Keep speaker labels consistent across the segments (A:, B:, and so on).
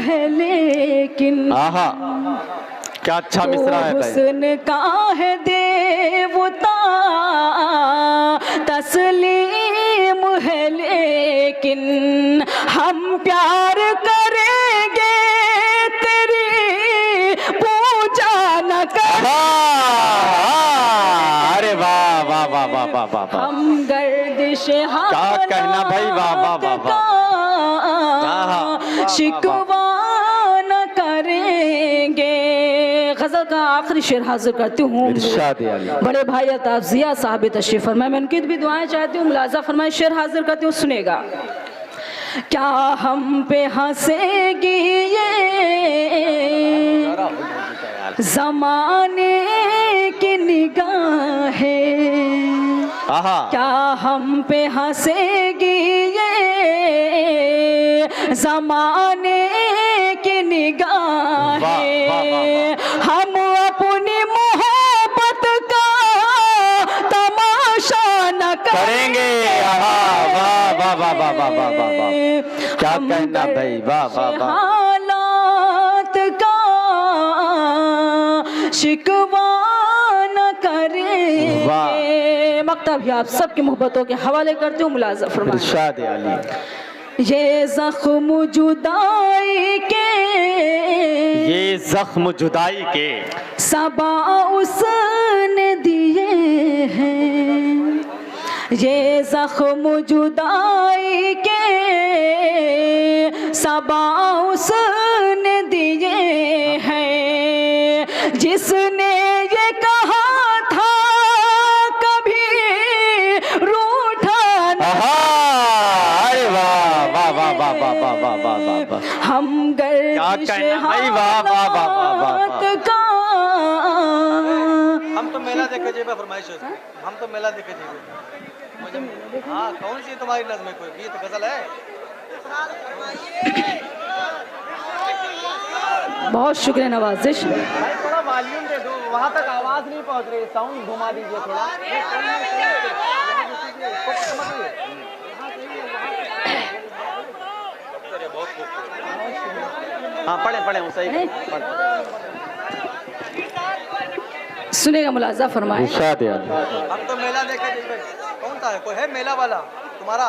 A: है लेकिन
B: आहा क्या अच्छा मिसरा है भाई।
A: हुस्न का है देवता तस्लीम है लेकिन हम प्यार करेंगे तेरी पूजा न कर।
B: अरे वाह वाह वाह वाह वाह वाह वाह।
A: हम गर्दिश
B: क्या कहना भाई, वाह वाह वाह वाह।
A: शिकवा न करेंगे। गजल का आखिरी शेर हाजिर करती हूँ।
B: इरशाद अली।
A: बड़े भाई अल्ताफ जिया साहब तशरीफ फरमाए, मैं उनकी भी दुआएं चाहती हूँ। मुलाजा फरमाए, शेर हाजिर करती हूँ, सुनेगा। क्या हम पे हंसेगी ये ज़माने की निगाहें, क्या हम पे हंसेगी ये ज़माने की निगाहें। हम अपनी मोहब्बत का तमाशा न
B: करेंगे। वाह वाह वाह वाह वाह वाह वाह वाह। क्या कहना भाई, वाह वाह वाह।
A: हालात का शिकवा न करेंगे। मकतब भी आप सबकी मोहब्बतों के हवाले करती हूँ। मुलाजा फरमाएं।
B: इरशाद अली।
A: ये जख्म जुदाई के,
B: ये जख्म जुदाई के
A: सबा उसने दिए हैं। ये जख्म जुदाई के सबा उसने दिए हैं। जिसने ये कहा था कभी रूठा न।
B: अरे वाह वाह वाह वाह वाह वाह वाह वाह वाह।
A: हम गर्दिश हालात का।
C: हम तो मेला देखे जेबे फरमाइश है, हम तो मेला देखे जेबे। मुझे हाँ, कौन सी तुम्हारी नज़्म में कोई गीत गजल है?
A: बहुत शुक्रिया नवाजिश।
C: भाई थोड़ा वॉल्यूम दे दो, वहाँ तक आवाज़ नहीं पहुँच रही, साउंड घुमा दीजिए थोड़ा। हाँ पढ़े पढ़े वो सही।
A: सुनेगा, मुलाजा फरमाए।
B: इरशाद अली।
C: हम तो मेला देखे जेबे। कौन सा है? कोई है मेला वाला तुम्हारा?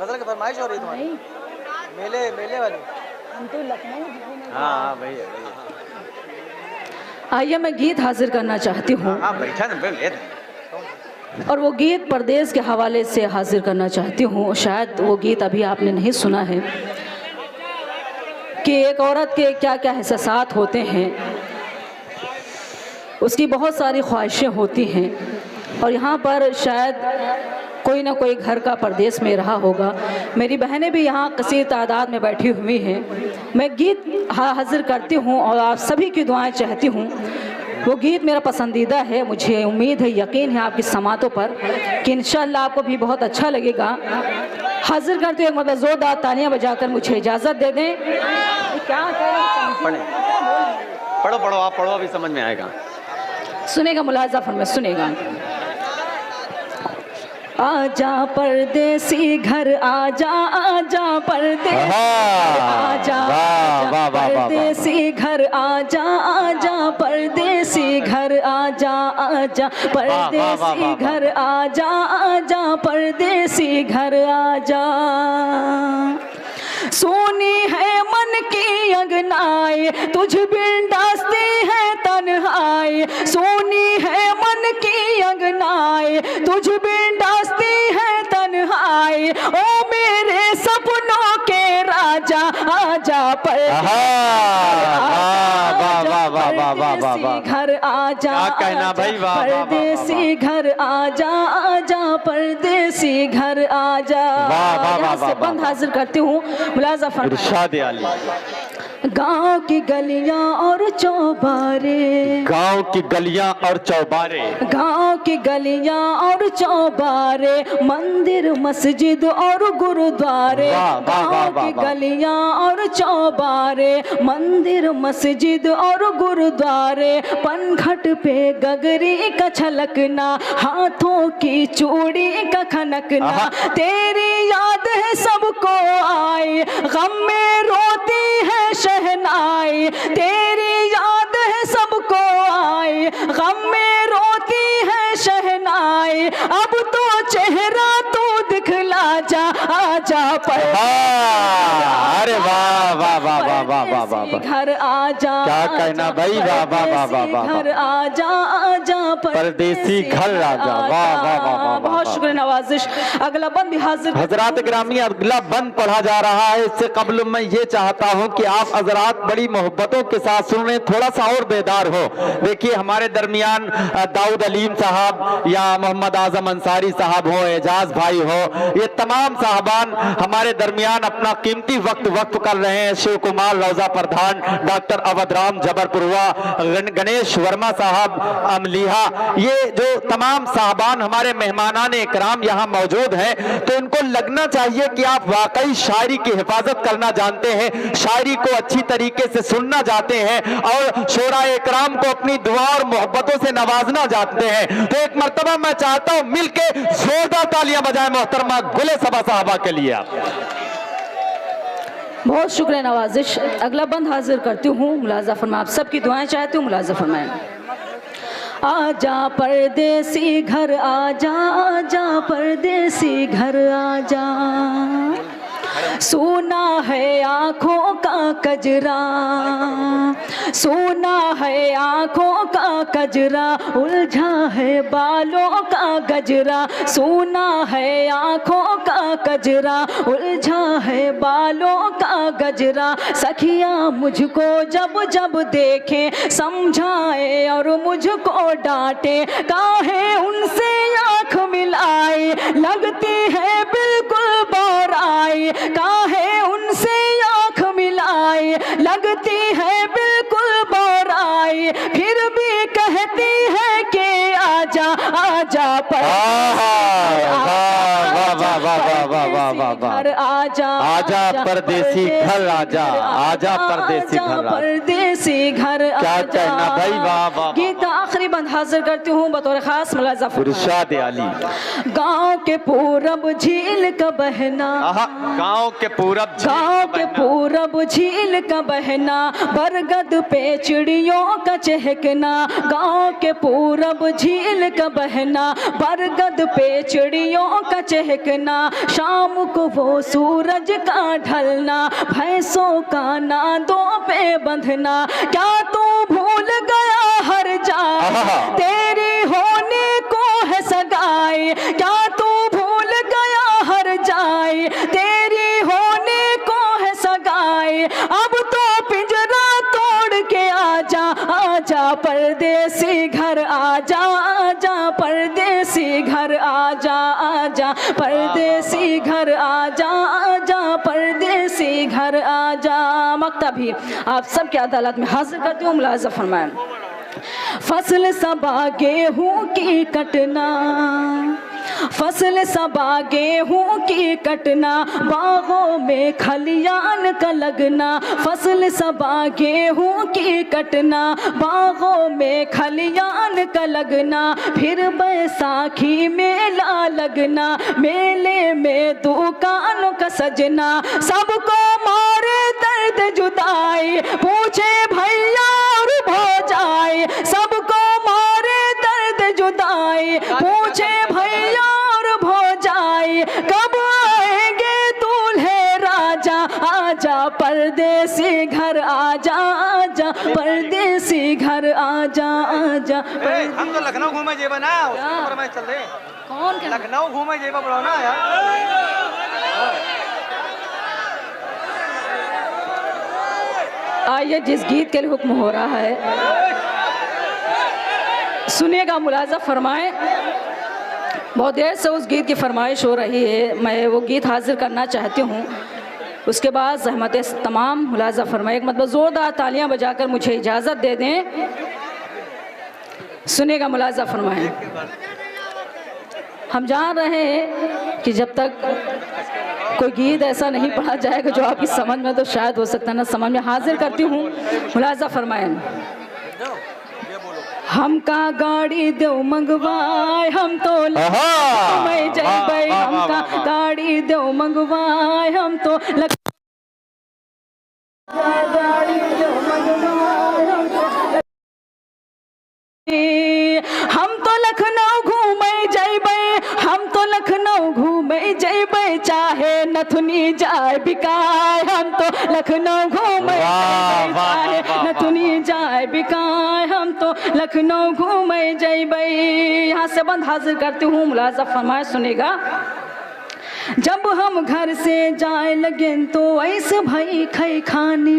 C: गजल की फरमाइश हो रही है तुम्हारी? मेले मेले वाली। हाँ भाई।
A: आइए, मैं गीत हाजिर करना चाहती हूँ।
C: हाँ बैठा ना बैठ।
A: और वो गीत परदेश के हवाले से हाजिर करना चाहती हूँ। शायद वो गीत अभी आपने नहीं सुना है कि एक औरत के क्या क्या एहसासात होते हैं, उसकी बहुत सारी ख्वाहिशें होती हैं। और यहाँ पर शायद कोई ना कोई घर का परदेश में रहा होगा। मेरी बहनें भी यहाँ कसीर तादाद में बैठी हुई हैं। मैं गीत हाजिर करती हूँ और आप सभी की दुआएं चाहती हूँ। वो गीत मेरा पसंदीदा है। मुझे उम्मीद है, यकीन है आपकी समातों पर कि इंशाअल्लाह आपको भी बहुत अच्छा लगेगा। हाजिर करते हुए एक मतलब ज़ोरदार तालियां बजाकर मुझे इजाज़त दे दें। क्या
C: पढ़े पढ़ो पढ़ो, आप पढ़ो, अभी समझ में आएगा।
A: सुनेगा, मुलाजा फरमाए, सुनेगा। आजा परदेसी घर आजा, आजा परदेसी, आजा परदेसी घर आजा, आजा परदेसी घर आजा, आजा परदेसी घर आजा, आजा परदेसी घर आजा। सोनी है मन की अंगनाई, तुझ बिन दास्ती है तन्हाई। सोनी है मन की अंगनाई, तुझ बिन दास्ती है तन्हाई। ओ मेरे सपनों के राजा, आजा परदेसी घर आजा, परदेसी घर आजा, आजा परदेसी घर आजा। यहाँ से बंद हाजिर करती हूँ। मुलाजा फरमाए।
B: इरशाद अली।
A: गाँव की गलियां और चौबारे,
B: गाँव की गलियां और चौबारे,
A: गाँव की गलियां और चौबारे, मंदिर मस्जिद और गुरुद्वारे। गाँव की गलियां और चौबारे, मंदिर मस्जिद और गुरुद्वारे। पनघट पे गगरी का छलकना, हाथों की चूड़ी का खनकना। तेरी याद है सबको आई, गम में रोती है शहनाई, तेरी याद है सबको आई, गम में रोती है शहनाई, अब तो चेहरा तू दिखला जा, आजा
B: अरे वाह वाह वाह वाह वाह वाह वाह वाह,
A: घर आजा,
B: क्या कहना भाई, वाह वाह वाह वाह वाह,
A: घर आजा आजा
B: परदेसी घर राजा, वाह वाह वाह वाह,
A: बहुत शुक्र नवाजिश। अगला बंद भी हाजिर।
B: हजरात ग्रामी अगला बंद पढ़ा जा रहा है। इससे कबल मैं ये चाहता हूँ कि आप हजरात बड़ी मोहब्बतों के साथ सुन रहे, थोड़ा सा और बेदार हो। देखिए हमारे दरमियान दाऊद अलीम साहब या मोहम्मद आजम अंसारी साहब हो, एजाज भाई हो, ये तमाम साहबान हमारे दरमियान अपना कीमती वक्त वक्फ कर रहे हैं। शिव कुमार रौजा प्रधान, डॉक्टर अवधराम जबरपुरवा, गणेश वर्मा साहब अमलीहा, ये जो तमाम साहबान हमारे मेहमानान इकराम यहाँ मौजूद हैं, तो इनको लगना चाहिए कि आप वाकई शायरी की हिफाजत करना जानते हैं, शायरी को अच्छी तरीके से सुनना जानते हैं और शोरा इकराम को अपनी दुआ और मोहब्बतों से नवाजना जानते हैं। तो एक मर्तबा मैं चाहता हूं मिलके जोरदार तालियां बजाएं मोहतरमा गुले सबा साहबा के लिए। आप
A: बहुत शुक्रिया नवाजिश। अगला बंद हाजिर करती हूँ, मुलाजा फरमाएं। आप सबकी दुआएं चाहती हूँ, मुलाजा फरमाएं। आजा परदेसी घर आजा, आजा परदेसी घर आजा, सोना है आँखों का कजरा, सोना है आँखों का कजरा, उलझा है बालों का गजरा, सोना है आँखों का कजरा, उलझा है बालों का गजरा, सखियाँ मुझको जब जब देखें समझाए और मुझको डांटे, काहे उनसे आँख मिलाई, लगती है बिल्कुल बोराई, काहे उनसे आँख मिलाई, लगती है बिल्कुल बोराई, फिर भी कहती है कि आजा आजा घर आजा,
B: आजा परदेसी घर आजा, आजा परदेसी घर,
A: परदेसी घर
B: क्या कहना भाई, वाह वाह।
A: गीत आखिरी बंद हाजिर करती हूँ बतौर खास मुलाजा
B: इरशाद अली।
A: गाँव के पूरब झील का बहना,
B: गाँव के पूरब,
A: गाँव के पूरब झील का बहना, बरगद पे चिड़ियों का चहकना, गाँव के पूरब झील का बहना, बरगद पे चिड़ियों का चहकना, शाम को वो सूरज का ढलना, भैंसों का नादों पे बंधना, क्या तू भूल गया हर जाए तेरी होने को है सगाई, क्या तू भूल गया हर जाए तेरी होने को है सगाई, अब तो पिंजरा तोड़ के आजा, आजा परदेसी घर आजा, आजा परदेसी घर आजा, आजा परदेसी घर आजा, आजा परदेसी घर आजा। मकतब ही आप सबके अदालत में हाजिर करती हूँ, मुलाजा फरमाएं। फसल सबा गेहूं की कटना, फसल सबा गेहूं की कटना, बागों में खलियान का लगना, फसल सबा गेहूं की कटना, बागों में खलियान का लगना, फिर बैसाखी मेला लगना, मेले में दुकानों का सजना, सबको मारे दर्द जुदाई, पूछे भैया और भौजाई, सबको मारे दर्द जुदाई, पूछे भैया और भौजाई, कब आएंगे दूल्हे राजा, आजा परदेसी घर आजा, आजा परदेसी घर आजा, आजा।
C: हम तो लखनऊ घूमे जेबा ना, उसको फरमाइश चल रहे।
A: कौन के
C: लखनऊ घूमे जेबा बढ़ो ना यार।
A: आइए जिस गीत के लिए हुक्म हो रहा है सुनिएगा, मुलाजा फरमाएं। बहुत देर से उस गीत की फरमाइश हो रही है, मैं वो गीत हाजिर करना चाहती हूँ। उसके बाद ज़हमत तमाम मुलाजा फरमाएं। एक मतलब ज़ोरदार तालियां बजाकर मुझे इजाज़त दे दें। सुनिएगा, मुलाजा फरमाएं। हम जान रहे हैं कि जब तक कोई गीत ऐसा नहीं पढ़ा जाएगा जो आपकी समझ में, तो शायद हो सकता है ना समझ में। हाजिर करती हूँ, मुलाजा फरमाएं। हम का गाड़ी दो मंगवाए, हम तो मैं जय, हम का गाड़ी दो मंगवाए, हम तो हम तो लखनऊ घूमे जइबै, हम तो लखनऊ घूमे जइबै, चाहे नथुनी जाए बिकाए। हम तो लखनऊ घूमे जइबै, चाहे नथुनी जाए बिकाए। हम तो लखनऊ घूमे जइबै। यहाँ से बंद हाजिर करती हूँ, मुलाजा फरमाए सुनेगा। जब हम घर से जाए लगे तो ऐसे भाई खई खानी,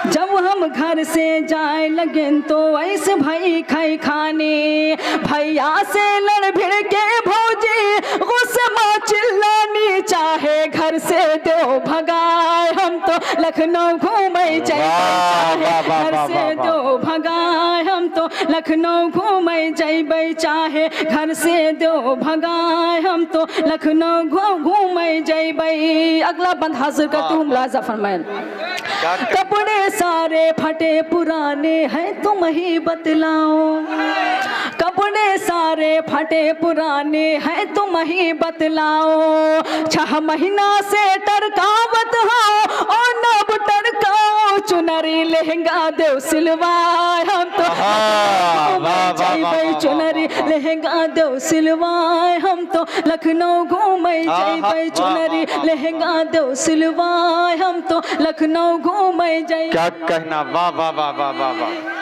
A: जब हम घर से जाए लगे तो ऐसे भाई खई खानी। भैया से लड़ भिड़ के भौजी गुस्से में चिल्लानी, चाहे घर से दो भगाए। हम तो लखनऊ घूमे जइबै, चाहे घर से दो भगाए। हम तो लखनऊ घूमे जइबै, चाहे घर से दो भगाए। हम तो लखनऊ घूमे जइबै। अगला बंद हाजिर करती हूँ, मुलाजा फरमाएं। कपड़े सारे फटे पुराने हैं तुम ही बतलाओ, कपड़े सारे फटे पुराने हैं तुम ही बतलाओ। 6 महीना से टरकावत हो और नब टरकाओ, चुनरी लहंगा देव सिलवाए। हम तो चुनरी लहंगा देव सिलवाए। हम तो लखनऊ घूमे जइबै, चुनरी लहंगा देव सिलवाए। हम तो लखनऊ घूमे जइबै।
B: क्या कहना, वाह वाह वाह वाह वाह वाह।